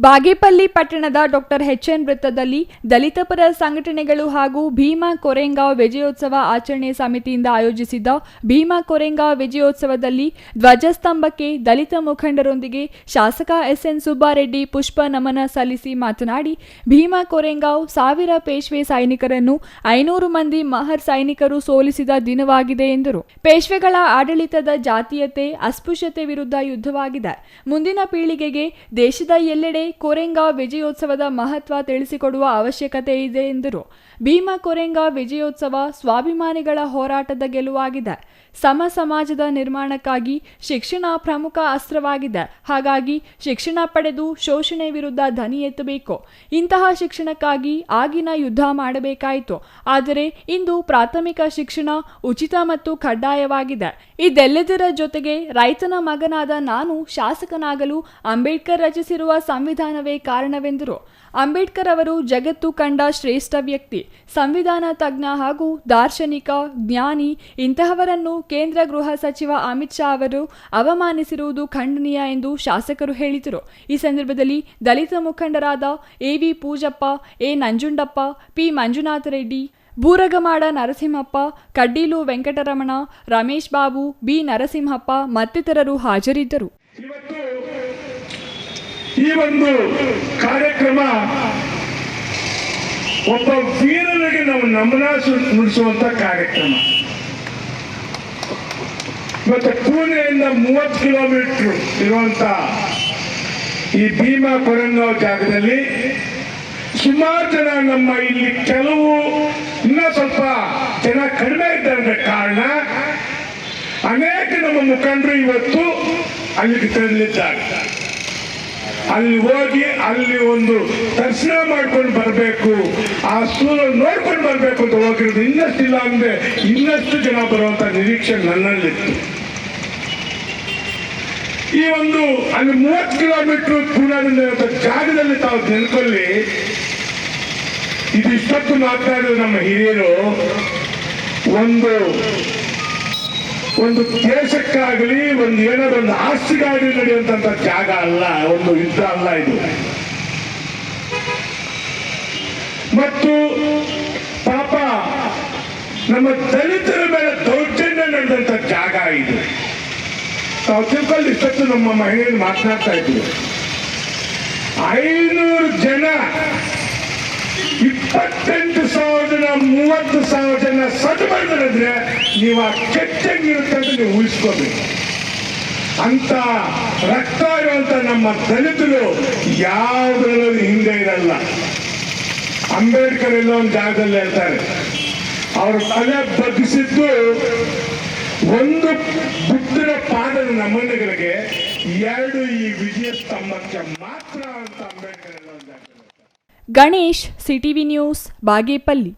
ಬಾಗೇಪಲ್ಲಿ ಪಟ್ಟಣದ ಡಾಕ್ಟರ್ ಎಚ್.ಎನ್. ವೃತ್ತದಲ್ಲಿ ದಲಿತ ಪರ ಸಂಘಟನೆಗಳು ಹಾಗೂ ಭೀಮಾ ಕೊರೆಂಗಾವ್ ವಿಜಯೋತ್ಸವ ಆಚರಣೆ ಸಮಿತಿಯಿಂದ ಆಯೋಜಿಸಿದ್ದ ಭೀಮಾ ಕೊರೆಂಗಾವ್ ವಿಜಯೋತ್ಸವದಲ್ಲಿ ಧ್ವಜಸ್ತಂಭಕ್ಕೆ ದಲಿತ ಮುಖಂಡರೊಂದಿಗೆ ಶಾಸಕ ಎಸ್.ಎನ್. ಸುಬ್ಬಾರೆಡ್ಡಿ ಪುಷ್ಪ ನಮನ ಸಲ್ಲಿಸಿ ಮಾತನಾಡಿ, ಭೀಮಾ ಕೊರೆಂಗಾವ್ 1000 ಪೇಶ್ವೆ ಸೈನಿಕರನ್ನು 500 ಮಂದಿ ಮಹರ್ ಸೈನಿಕರು ಸೋಲಿಸಿದ ದಿನವಾಗಿದೆ ಎಂದರು. ಪೇಶ್ವೆಗಳ ಆಡಳಿತದ ಜಾತೀಯತೆ, ಅಸ್ಪೃಶ್ಯತೆ ವಿರುದ್ಧ ಯುದ್ಧವಾಗಿದೆ. ಮುಂದಿನ ಪೀಳಿಗೆಗೆ ದೇಶದ ಎಲ್ಲೆಡೆ ಕೊರೆಂಗಾವ್ ವಿಜಯೋತ್ಸವದ ಮಹತ್ವ ತಿಳಿಸಿಕೊಡುವ ಅವಶ್ಯಕತೆ ಇದೆ ಎಂದರು. ಭೀಮಾ ಕೊರೆಂಗಾವ್ ವಿಜಯೋತ್ಸವ ಸ್ವಾಭಿಮಾನಿಗಳ ಹೋರಾಟದ ಗೆಲುವಾಗಿದೆ. ಸಮ ಸಮಾಜದ ನಿರ್ಮಾಣಕ್ಕಾಗಿ ಶಿಕ್ಷಣ ಪ್ರಮುಖ ಅಸ್ತ್ರವಾಗಿದೆ. ಹಾಗಾಗಿ ಶಿಕ್ಷಣ ಪಡೆದು ಶೋಷಣೆ ವಿರುದ್ಧ ಧ್ವನಿ ಎತ್ತಬೇಕು. ಇಂತಹ ಶಿಕ್ಷಣಕ್ಕಾಗಿ ಆಗಿನ ಯುದ್ಧ ಮಾಡಬೇಕಾಯಿತು. ಆದರೆ ಇಂದು ಪ್ರಾಥಮಿಕ ಶಿಕ್ಷಣ ಉಚಿತ ಮತ್ತು ಕಡ್ಡಾಯವಾಗಿದೆ. ಇದೆಲ್ಲದರ ಜೊತೆಗೆ ರೈತನ ಮಗನಾದ ನಾನು ಶಾಸಕನಾಗಲು ಅಂಬೇಡ್ಕರ್ ರಚಿಸಿರುವ ಸಂವಿಧಾನವೇ ಕಾರಣವೆಂದರು. ಅಂಬೇಡ್ಕರ್ ಅವರು ಜಗತ್ತು ಕಂಡ ಶ್ರೇಷ್ಠ ವ್ಯಕ್ತಿ, ಸಂವಿಧಾನ ತಜ್ಞ ಹಾಗೂ ದಾರ್ಶನಿಕ, ಜ್ಞಾನಿ. ಇಂತಹವರನ್ನು ಕೇಂದ್ರ ಗೃಹ ಸಚಿವ ಅಮಿತ್ ಶಾ ಅವರು ಅವಮಾನಿಸಿರುವುದು ಖಂಡನೀಯ ಎಂದು ಶಾಸಕರು ಹೇಳಿದರು. ಈ ಸಂದರ್ಭದಲ್ಲಿ ದಲಿತ ಮುಖಂಡರಾದ A V. Poojappa, A. Nanjundappa, P. Manjunatha Reddy, Booragamada Narasimhappa, Kaddilu Venkataramana, Ramesh Babu, B. Narasimhappa ಮತ್ತಿತರರು ಹಾಜರಿದ್ದರು. ಈ ಒಂದು ಕಾರ್ಯಕ್ರಮ ಒಬ್ಬ ವೀರನಿಗೆ ನಾವು ನಮನ ನುಡಿಸುವಂತ ಕಾರ್ಯಕ್ರಮ. ಮತ್ತೆ ಪುಣೆಯಿಂದ 30 ಕಿಲೋಮೀಟರ್ ಇರುವಂತ ಈ ಭೀಮಾ ಕೊರೆಂಗಾವ್ ಜಾಗದಲ್ಲಿ ಸುಮಾರು ಜನ ನಮ್ಮ ಇಲ್ಲಿ ಕೆಲವು ಇನ್ನೂ ಸ್ವಲ್ಪ ಜನ ಕಡಿಮೆ ಇದ್ದಾರೆ. ಕಾರಣ ಅನೇಕ ನಮ್ಮ ಮುಖಂಡರು ಇವತ್ತು ಅಲ್ಲಿಗೆ ತೆರಳಿದ್ದಾರೆ. ಅಲ್ಲಿ ಹೋಗಿ ಅಲ್ಲಿ ಒಂದು ದರ್ಶನ ಮಾಡ್ಕೊಂಡು ಬರಬೇಕು, ಆ ಸ್ಥೂಲ ನೋಡ್ಕೊಂಡು ಬರಬೇಕು ಅಂತ ಹೋಗಿರೋದು. ಇನ್ನಷ್ಟಿಲ್ಲ ಅಂದ್ರೆ ಇನ್ನಷ್ಟು ಜನ ಬರುವಂತ ನಿರೀಕ್ಷೆ ನನ್ನಲ್ಲಿತ್ತು. ಈ ಒಂದು ಅಲ್ಲಿ 30 ಕಿಲೋಮೀಟರ್ ಪೂರ್ಣದಿಂದ ಜಾಗದಲ್ಲಿ ತಾವು ನೆನ್ಕೊಳ್ಳಿ. ಇದಿಷ್ಟೊತ್ತು ಮಾತನಾಡಿದ ನಮ್ಮ ಹಿರಿಯರು ಒಂದು ದೇಶಕ್ಕಾಗಲಿ ಒಂದು ಏನಾದ್ರು ಒಂದು ಆಸ್ತಿಗಾಗಲಿ ನಡೆಯುವಂತ ಜಾಗ ಅಲ್ಲ, ಒಂದು ಯುದ್ಧ ಅಲ್ಲ ಇದು. ಮತ್ತು ಪಾಪ ನಮ್ಮ ದಲಿತರ ಮೇಲೆ ದೌರ್ಜನ್ಯ ನಡೆದಂತ ಜಾಗ ಇದು. ತಾವು ತಿಳ್ಕೊಂಡು ಇಷ್ಟೊತ್ತು ನಮ್ಮ ಮಹಿಳೆಯರು ಮಾತನಾಡ್ತಾ ಇದ್ರು. 500 ಜನ 28,000 ಜನ 30,000 ಜನ ಸದ್ದು ಮಾಡಿದ್ರೆ ನೀವು ಆ ಕೆಟ್ಟಂಗಿರುತ್ತೆ ಅಂತ ನೀವು ಉಳಿಸ್ಕೋಬೇಕು. ಅಂತ ರಕ್ತ ಇರುವಂತ ನಮ್ಮ ದಲಿತರು ಯಾವುದ್ರಲ್ಲೂ ಹಿಂದೆ ಇರಲ್ಲ. ಅಂಬೇಡ್ಕರ್ ಎಲ್ಲ ಒಂದು ಜಾಗದಲ್ಲಿ ಹೇಳ್ತಾರೆ, ಅವರು ತಲೆ ಬಗ್ಗಿಸಿದ್ದು ಒಂದು ಬುದ್ಧನ ಪಾದದ ನಮನಗಳಿಗೆ, 2 ಈ ವಿಜಯ ಸ್ತಂಭಕ್ಕೆ ಮಾತ್ರ ಅಂತ ಅಂಬೇಡ್ಕರ್ ಎಲ್ಲ ಒಂದು ಜಾಗದಲ್ಲಿ. Ganesh, CTV news, Bagepalli.